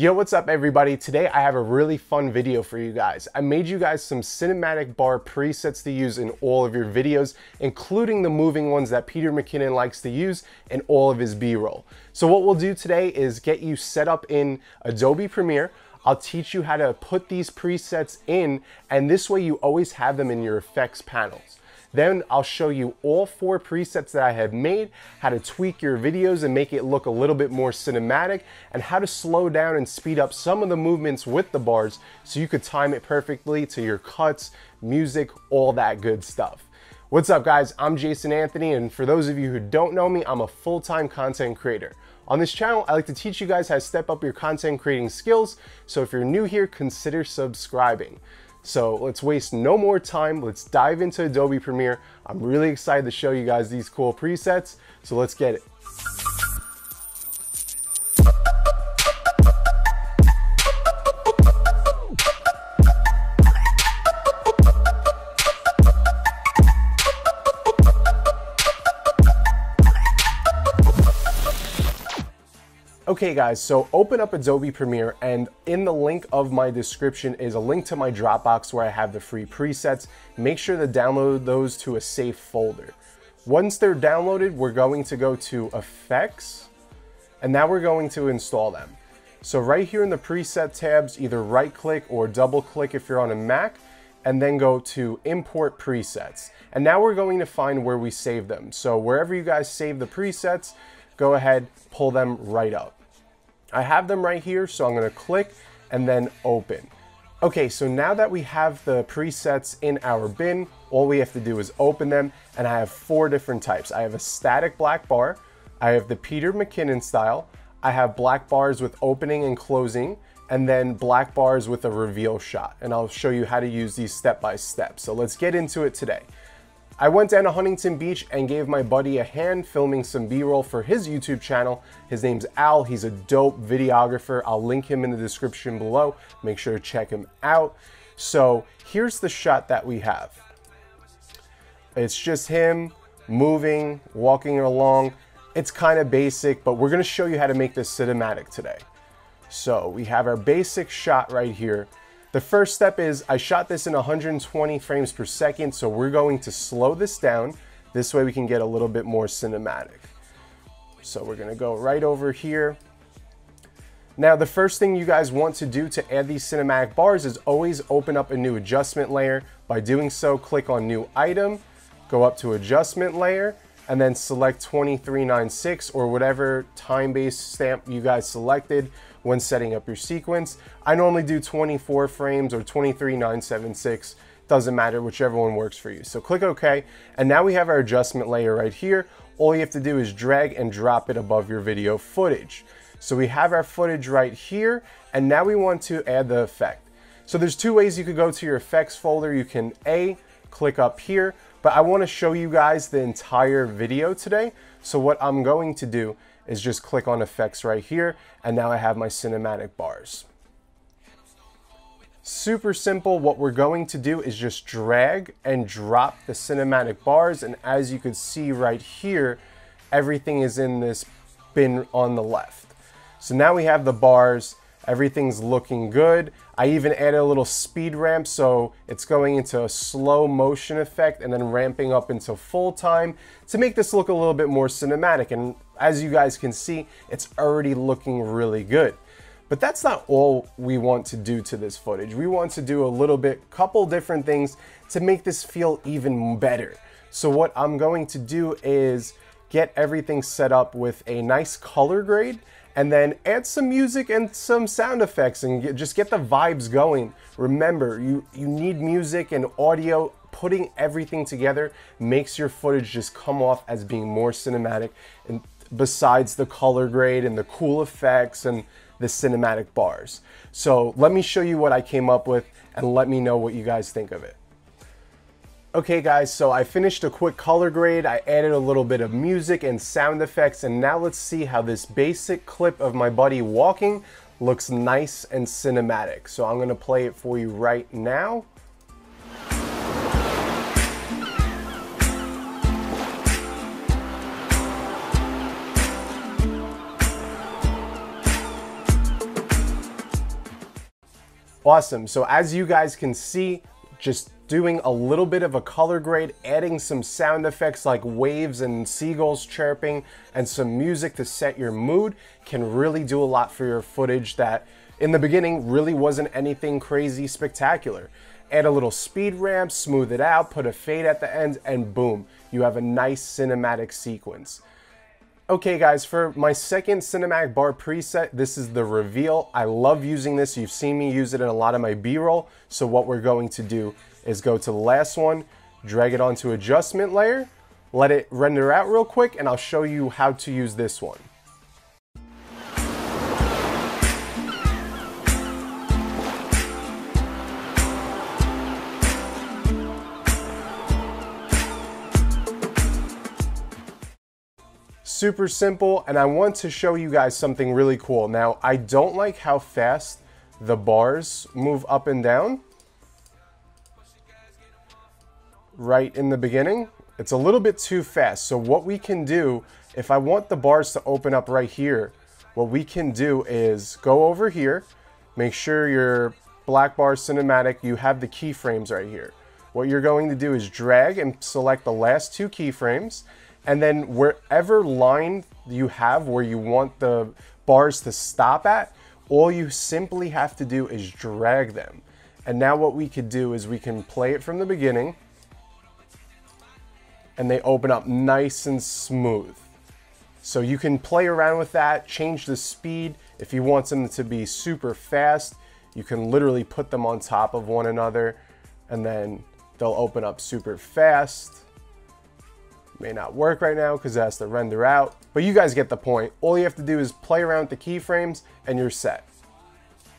Yo, what's up everybody? Today I have a really fun video for you guys. I made you guys some cinematic bar presets to use in all of your videos, including the moving ones that Peter McKinnon likes to use in all of his B-roll. So what we'll do today is get you set up in Adobe Premiere. I'll teach you how to put these presets in, and this way you always have them in your effects panels. Then I'll show you all 4 presets that I have made, how to tweak your videos and make it look a little bit more cinematic, and how to slow down and speed up some of the movements with the bars so you could time it perfectly to your cuts, music, all that good stuff. What's up guys, I'm Jason Anthony, and for those of you who don't know me, I'm a full-time content creator. On this channel, I like to teach you guys how to step up your content creating skills, so if you're new here, consider subscribing. So let's waste no more time. Let's dive into Adobe Premiere. I'm really excited to show you guys these cool presets. So let's get it. Okay guys, so open up Adobe Premiere, and in the link of my description is a link to my Dropbox where I have the free presets. Make sure to download those to a safe folder. Once they're downloaded, we're going to go to Effects, and now we're going to install them. So right here in the preset tabs, either right click or double click if you're on a Mac, and then go to Import Presets. And now we're going to find where we save them. So wherever you guys save the presets, go ahead, pull them right up. I have them right here, so I'm gonna click and then open. Okay, so now that we have the presets in our bin, all we have to do is open them, and I have 4 different types. I have a static black bar, I have the Peter McKinnon style, I have black bars with opening and closing, and then black bars with a reveal shot. And I'll show you how to use these step by step. So let's get into it today. I went down to Huntington Beach and gave my buddy a hand filming some B-roll for his YouTube channel. His name's Al. He's a dope videographer. I'll link him in the description below. Make sure to check him out. So here's the shot that we have. It's just him moving, walking along. It's kind of basic, but we're gonna show you how to make this cinematic today. So we have our basic shot right here. The first step is I shot this in 120 frames per second, so we're going to slow this down. This way we can get a little bit more cinematic. So we're gonna go right over here. Now the first thing you guys want to do to add these cinematic bars is always open up a new adjustment layer. By doing so, click on New Item, go up to Adjustment Layer, and then select 2396 or whatever time-based stamp you guys selected when setting up your sequence. I normally do 24 frames or 23976, doesn't matter, whichever one works for you. So click OK, and now we have our adjustment layer right here. All you have to do is drag and drop it above your video footage. So we have our footage right here, and now we want to add the effect. So there's 2 ways you could go to your effects folder. You can click up here, but I want to show you guys the entire video today. So what I'm going to do is just click on effects right here, and now I have my cinematic bars. Super simple. What we're going to do is just drag and drop the cinematic bars, and as you can see right here, everything is in this bin on the left. So now we have the bars, everything's looking good. I even added a little speed ramp, so it's going into a slow motion effect and then ramping up into full time to make this look a little bit more cinematic. And as you guys can see, it's already looking really good. But that's not all we want to do to this footage. We want to do a couple different things to make this feel even better. So what I'm going to do is get everything set up with a nice color grade, and then add some music and some sound effects and just get the vibes going. Remember, you need music and audio. Putting everything together makes your footage just come off as being more cinematic, and besides the color grade and the cool effects and the cinematic bars. So let me show you what I came up with and let me know what you guys think of it. Okay guys, so I finished a quick color grade, I added a little bit of music and sound effects, and now let's see how this basic clip of my buddy walking looks nice and cinematic. So I'm gonna play it for you right now. Awesome. So as you guys can see, just doing a little bit of a color grade, adding some sound effects like waves and seagulls chirping and some music to set your mood can really do a lot for your footage that in the beginning really wasn't anything crazy spectacular. Add a little speed ramp, smooth it out, put a fade at the end, and boom, you have a nice cinematic sequence. Okay guys, for my second cinematic bar preset, this is the reveal. I love using this. You've seen me use it in a lot of my B-roll. So what we're going to do is go to the last one, drag it onto adjustment layer, let it render out real quick, and I'll show you how to use this one. Super simple, and I want to show you guys something really cool. Now, I don't like how fast the bars move up and down right in the beginning. It's a little bit too fast. So what we can do, if I want the bars to open up right here, what we can do is go over here, make sure your black bar cinematic, you have the keyframes right here. What you're going to do is drag and select the last two keyframes, and then wherever line you have where you want the bars to stop at, all you simply have to do is drag them. And now what we could do is we can play it from the beginning, and they open up nice and smooth. So you can play around with that, change the speed. If you want them to be super fast, you can literally put them on top of one another, and then they'll open up super fast. May not work right now because it has to render out, but you guys get the point. All you have to do is play around with the keyframes and you're set.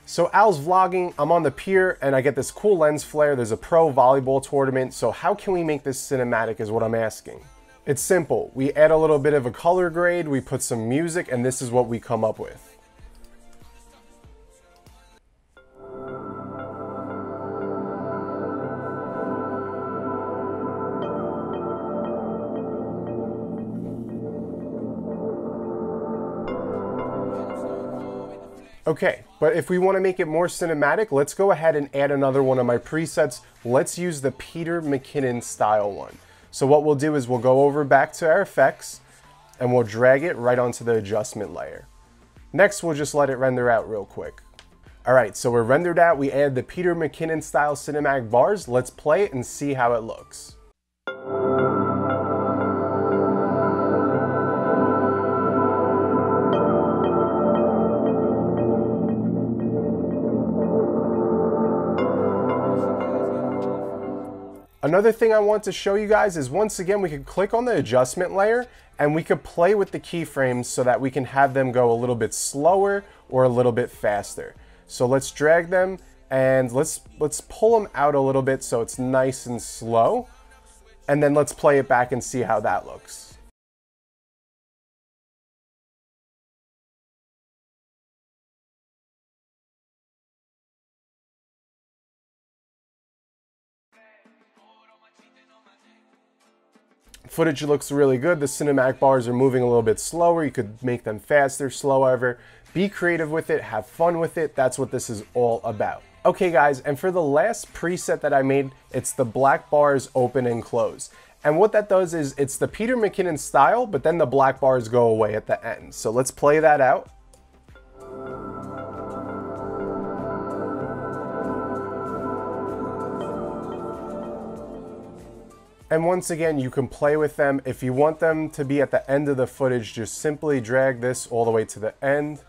So Al's vlogging, I'm on the pier and I get this cool lens flare. There's a pro volleyball tournament. So how can we make this cinematic is what I'm asking. It's simple. We add a little bit of a color grade, we put some music, and this is what we come up with. Okay, but if we want to make it more cinematic, let's go ahead and add another one of my presets. Let's use the Peter McKinnon style one. So what we'll do is we'll go over back to our effects and we'll drag it right onto the adjustment layer. Next, we'll just let it render out real quick. All right, so we're rendered out. We added the Peter McKinnon style cinematic bars. Let's play it and see how it looks. Another thing I want to show you guys is once again, we can click on the adjustment layer and we could play with the keyframes so that we can have them go a little bit slower or a little bit faster. So let's drag them and let's pull them out a little bit so it's nice and slow. And then let's play it back and see how that looks. Footage looks really good. The cinematic bars are moving a little bit slower. You could make them faster, slower. Be creative with it, have fun with it. That's what this is all about. Okay guys, and for the last preset that I made, it's the black bars open and close. And what that does is it's the Peter McKinnon style, but then the black bars go away at the end. So let's play that out. And once again, you can play with them. If you want them to be at the end of the footage, just simply drag this all the way to the end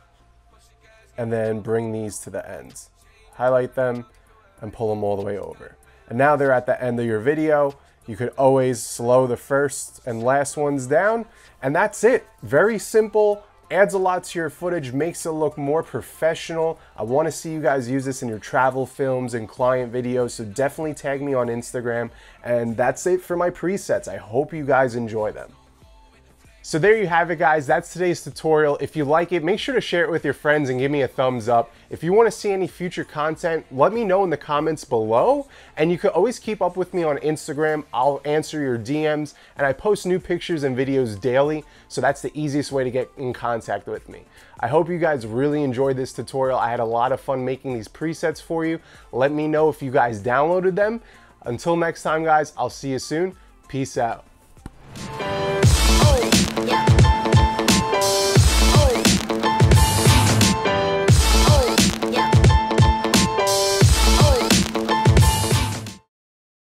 and then bring these to the ends. Highlight them and pull them all the way over. And now they're at the end of your video. You could always slow the first and last ones down, and that's it. Very simple. Adds a lot to your footage, makes it look more professional. I want to see you guys use this in your travel films and client videos, so definitely tag me on Instagram. And that's it for my presets. I hope you guys enjoy them. So there you have it, guys. That's today's tutorial. If you like it, make sure to share it with your friends and give me a thumbs up. If you want to see any future content, let me know in the comments below. And you can always keep up with me on Instagram. I'll answer your DMs, and I post new pictures and videos daily. So that's the easiest way to get in contact with me. I hope you guys really enjoyed this tutorial. I had a lot of fun making these presets for you. Let me know if you guys downloaded them. Until next time, guys, I'll see you soon. Peace out.